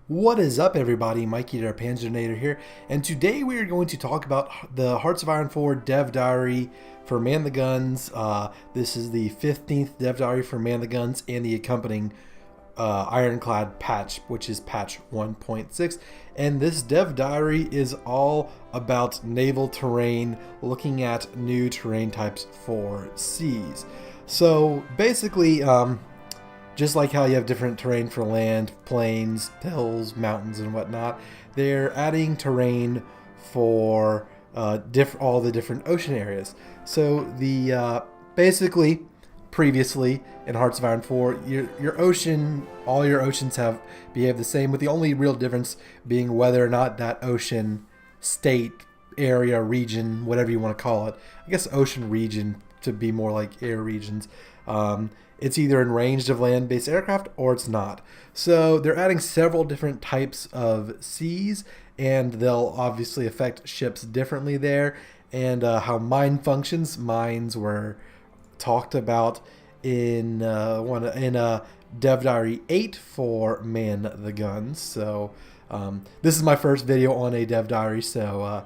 What is up, everybody? Mikey the Panzernator here, and today we are going to talk about the Hearts of Iron 4 Dev Diary for Man the Guns. This is the 15th Dev Diary for Man the Guns and the accompanying Ironclad patch, which is patch 1.6. And this Dev Diary is all about naval terrain, looking at new terrain types for seas. So basically, just like how you have different terrain for land, plains, hills, mountains, and whatnot, they're adding terrain for all the different ocean areas. So the basically, previously in Hearts of Iron 4, your ocean, all your oceans have behaved the same, with the only real difference being whether or not that ocean, state, area, region, whatever you want to call it. I guess ocean region to be more like air regions. It's either in range of land-based aircraft or it's not. So they're adding several different types of seas, and they'll obviously affect ships differently there. And how mine functions, mines were talked about in Dev Diary 8 for Man the Guns. So this is my first video on a Dev Diary, so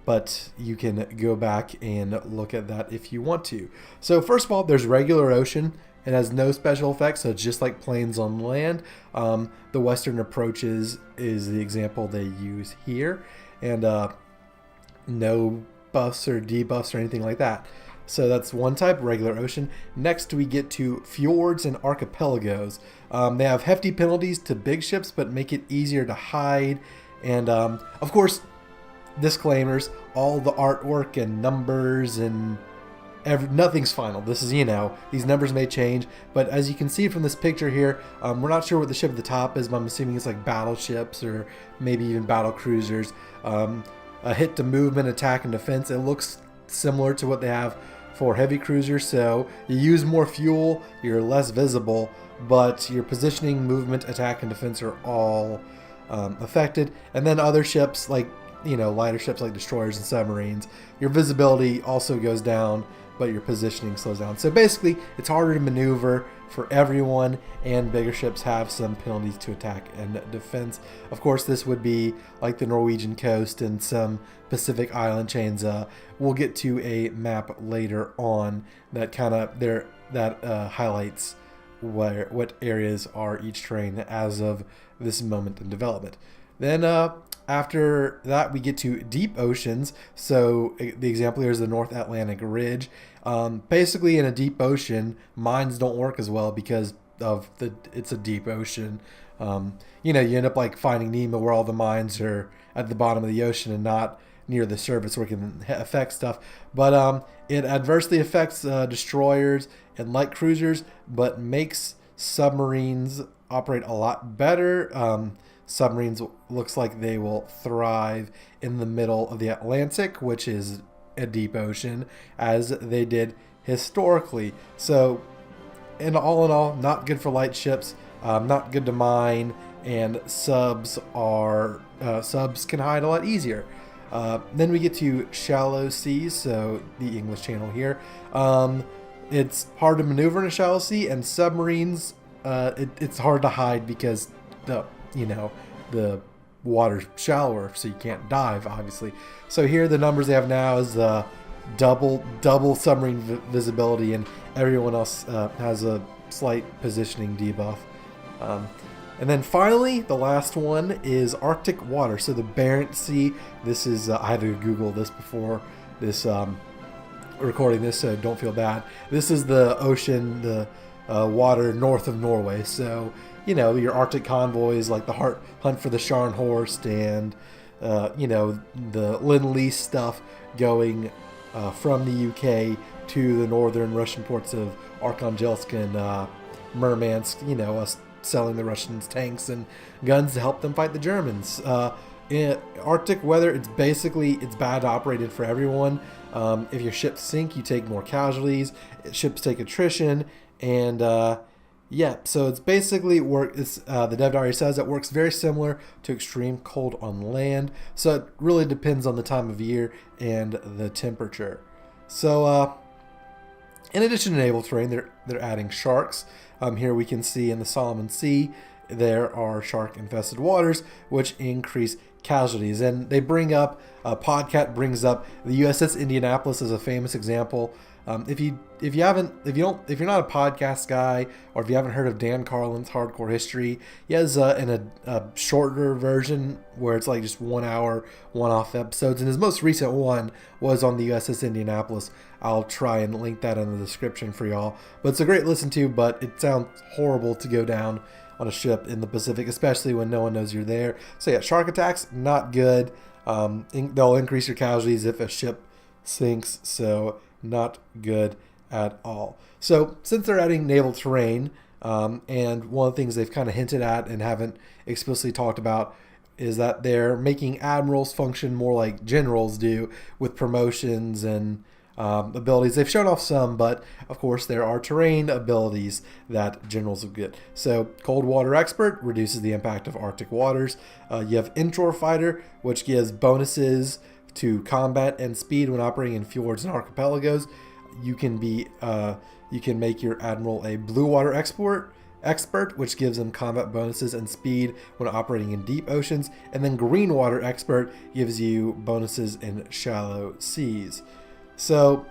but you can go back and look at that if you want to. So first of all, there's regular ocean. It has no special effects, so it's just like planes on land. The western approaches is the example they use here, and no buffs or debuffs or anything like that. So that's one type, regular ocean. Next we get to fjords and archipelagos. They have hefty penalties to big ships, but make it easier to hide. And of course, disclaimers, all the artwork and numbers and nothing's final. This is, these numbers may change, but as you can see from this picture here, we're not sure what the ship at the top is, but I'm assuming it's like battleships or maybe even battle cruisers. A hit to movement, attack, and defense. It looks similar to what they have for heavy cruisers, so you use more fuel, you're less visible, but your positioning, movement, attack, and defense are all affected. And then other ships like, lighter ships like destroyers and submarines, your visibility also goes down, but your positioning slows down. So basically, it's harder to maneuver for everyone, and bigger ships have some penalties to attack and defense. Of course, this would be like the Norwegian coast and some Pacific island chains. We'll get to a map later on that highlights what areas are each terrain as of this moment in development. Then after that, we get to deep oceans. So the example here is the North Atlantic Ridge. Basically, in a deep ocean, mines don't work as well because of it's a deep ocean. You end up like Finding Nemo, where all the mines are at the bottom of the ocean and not near the surface, where it can affect stuff. But it adversely affects destroyers and light cruisers, but makes submarines operate a lot better. Submarines looks like they will thrive in the middle of the Atlantic, which is a deep ocean, as they did historically. So in all, not good for light ships, not good to mine, and subs can hide a lot easier. Then we get to shallow seas, so the English Channel here. It's hard to maneuver in a shallow sea, and submarines, it's hard to hide because the water's shallower, so you can't dive, obviously. So here the numbers they have now is double submarine visibility, and everyone else has a slight positioning debuff. And then finally, the last one is Arctic water. So the Barents Sea. This is I had to Google this before this recording this, so don't feel bad. This is the ocean, the water north of Norway. So your Arctic convoys like the Hunt for the Scharnhorst and the Lend-Lease stuff going from the UK to the northern Russian ports of Arkhangelsk and Murmansk. Us selling the Russians tanks and guns to help them fight the Germans. In Arctic weather, it's bad to operate in for everyone. If your ships sink, you take more casualties. Ships take attrition, and yeah, so it's basically the Dev Diary says it works very similar to extreme cold on land. So it really depends on the time of year and the temperature. So in addition to naval terrain, they're adding sharks. Here we can see in the Solomon Sea, there are shark-infested waters, which increase casualties. And they bring up, Podcat brings up the USS Indianapolis as a famous example. If you're not a podcast guy, or if you haven't heard of Dan Carlin's Hardcore History, he has a shorter version where it's like just 1 hour, one-off episodes, and his most recent one was on the USS Indianapolis. I'll try and link that in the description for y'all. But it's a great listen to, but it sounds horrible to go down on a ship in the Pacific, especially when no one knows you're there. So yeah, shark attacks, not good. They'll increase your casualties if a ship sinks, so not good at all. So since they're adding naval terrain, and one of the things they've kind of hinted at and haven't explicitly talked about is that they're making admirals function more like generals do, with promotions and abilities. They've shown off some, but of course there are terrain abilities that generals will get. So cold water expert reduces the impact of Arctic waters. You have inshore fighter, which gives bonuses to combat and speed when operating in fjords and archipelagos. You can make your admiral a blue water expert, which gives them combat bonuses and speed when operating in deep oceans. And then green water expert gives you bonuses in shallow seas. So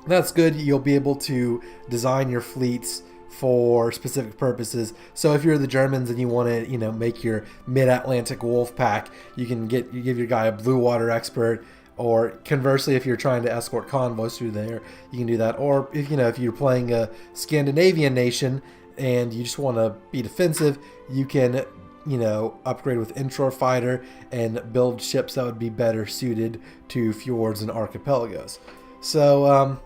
that's good. You'll be able to design your fleets for specific purposes. So if you're the Germans and you want to, make your mid-Atlantic wolf pack, you give your guy a blue water expert. Or conversely, if you're trying to escort convoys through there, you can do that. Or if you're playing a Scandinavian nation and you just want to be defensive, you can upgrade with inshore fighter and build ships that would be better suited to fjords and archipelagos. So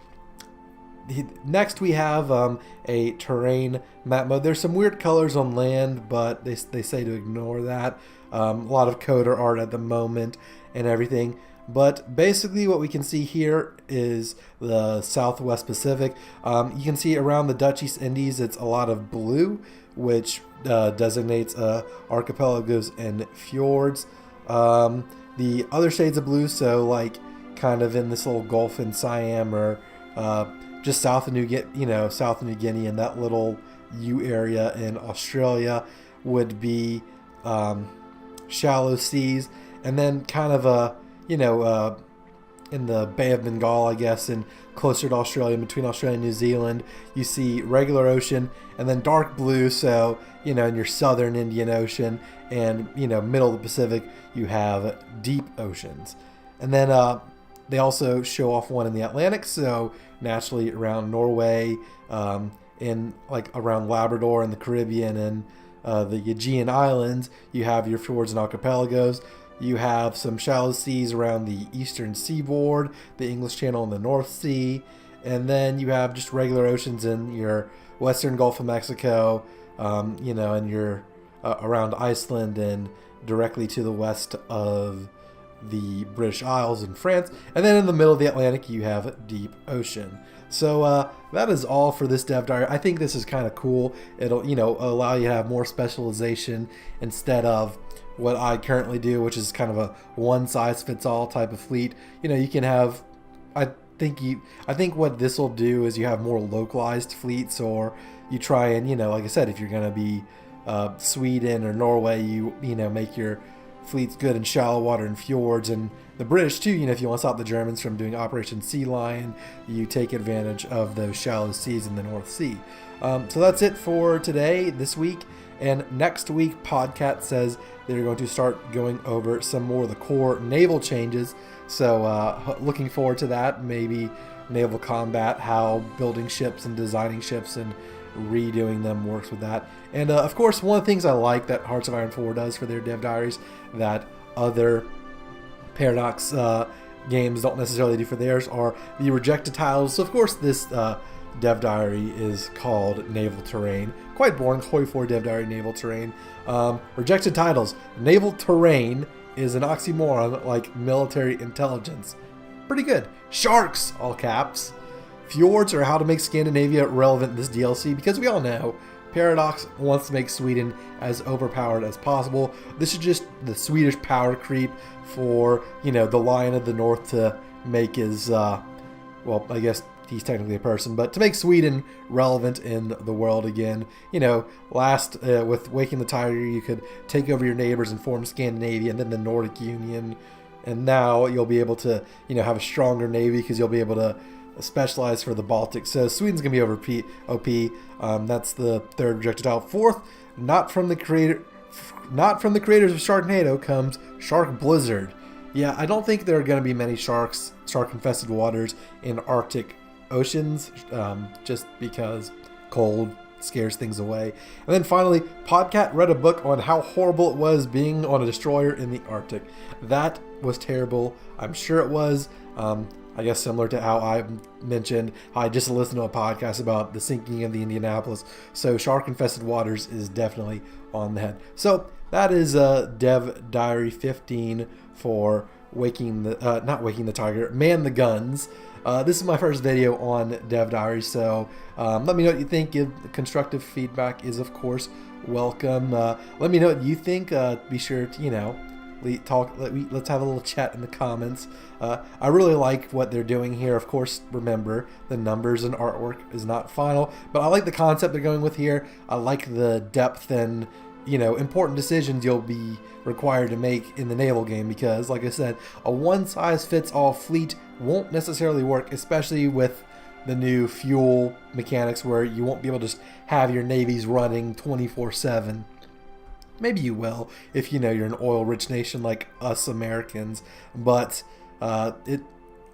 next we have a terrain map mode. There's some weird colors on land, but they say to ignore that. A lot of coder art at the moment and everything. But basically what we can see here is the Southwest Pacific. You can see around the Dutch East Indies, it's a lot of blue, which designates archipelagos and fjords. The other shades of blue, so like kind of in this little Gulf in Siam, or just south of New Guinea and that little U area in Australia, would be shallow seas. And then kind of in the Bay of Bengal, I guess, and closer to Australia, between Australia and New Zealand, you see regular ocean, and then dark blue, so, in your southern Indian Ocean, and, middle of the Pacific, you have deep oceans. And then they also show off one in the Atlantic, so naturally around Norway, around Labrador and the Caribbean and the Aegean Islands, you have your fjords and archipelagos. You have some shallow seas around the eastern seaboard, the English Channel and the North Sea. And then you have just regular oceans in your western Gulf of Mexico, and your around Iceland and directly to the west of the British Isles and France. And then in the middle of the Atlantic, you have deep ocean. So that is all for this dev diary. I think this is kind of cool. It'll, allow you to have more specialization instead of what I currently do, which is kind of a one-size-fits-all type of fleet. You can have, I think what this will do is you have more localized fleets, or you try and, like I said, if you're going to be Sweden or Norway, you make your fleets good in shallow water and fjords. And the British too, if you want to stop the Germans from doing Operation Sea Lion, you take advantage of those shallow seas in the North Sea. So that's it for today, this week. And next week, Podcat says they're going to start going over some more of the core naval changes. So looking forward to that. Maybe naval combat, how building ships and designing ships and redoing them works with that. And of course, one of the things I like that Hearts of Iron 4 does for their dev diaries that other Paradox games don't necessarily do for theirs are the rejected titles. So of course, this dev diary is called Naval Terrain. Quite boring. Hoi 4 dev diary, Naval Terrain. Rejected titles. Naval Terrain is an oxymoron like military intelligence. Pretty good. Sharks, all caps. Fjords are how to make Scandinavia relevant in this DLC, because we all know Paradox wants to make Sweden as overpowered as possible. This is just the Swedish power creep for, the Lion of the North to make his, he's technically a person, but to make Sweden relevant in the world again. You know, last with Waking the Tiger, you could take over your neighbors and form Scandinavia and then the Nordic Union, and now you'll be able to, you know, have a stronger navy because you'll be able to specialize for the Baltic. So Sweden's gonna be over OP. That's the third rejected tile. Fourth, not from the creators of Sharknado, comes Shark Blizzard. Yeah, I don't think there are going to be many shark-infested waters in Arctic oceans, just because cold scares things away. And then finally, Podcat read a book on how horrible it was being on a destroyer in the Arctic. That was terrible. I'm sure it was. I guess similar to how I mentioned how I just listened to a podcast about the sinking of the Indianapolis. So shark-infested waters is definitely on the head. So that is Dev Diary 15 for not Waking the Tiger, Man the Guns. This is my first video on Dev Diary, so let me know what you think. Constructive feedback is, of course, welcome. Let me know what you think. Be sure to, you know, let's have a little chat in the comments. I really like what they're doing here. Of course, remember, the numbers and artwork is not final, but I like the concept they're going with here. I like the depth and, you know, important decisions you'll be required to make in the naval game, because like I said, a one-size-fits-all fleet won't necessarily work, especially with the new fuel mechanics where you won't be able to just have your navies running 24/7. Maybe you will if, you know, you're an oil-rich nation like us Americans, but it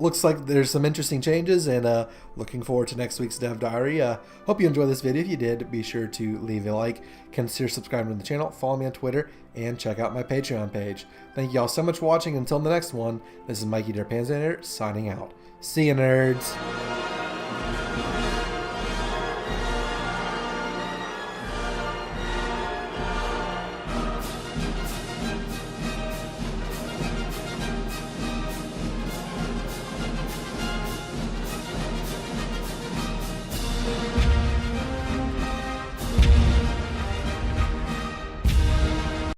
looks like there's some interesting changes, and looking forward to next week's Dev Diary. Hope you enjoyed this video. If you did, be sure to leave a like, consider subscribing to the channel, follow me on Twitter, and check out my Patreon page. Thank you all so much for watching. Until the next one, this is Mikey Panzernator signing out. See you, nerds.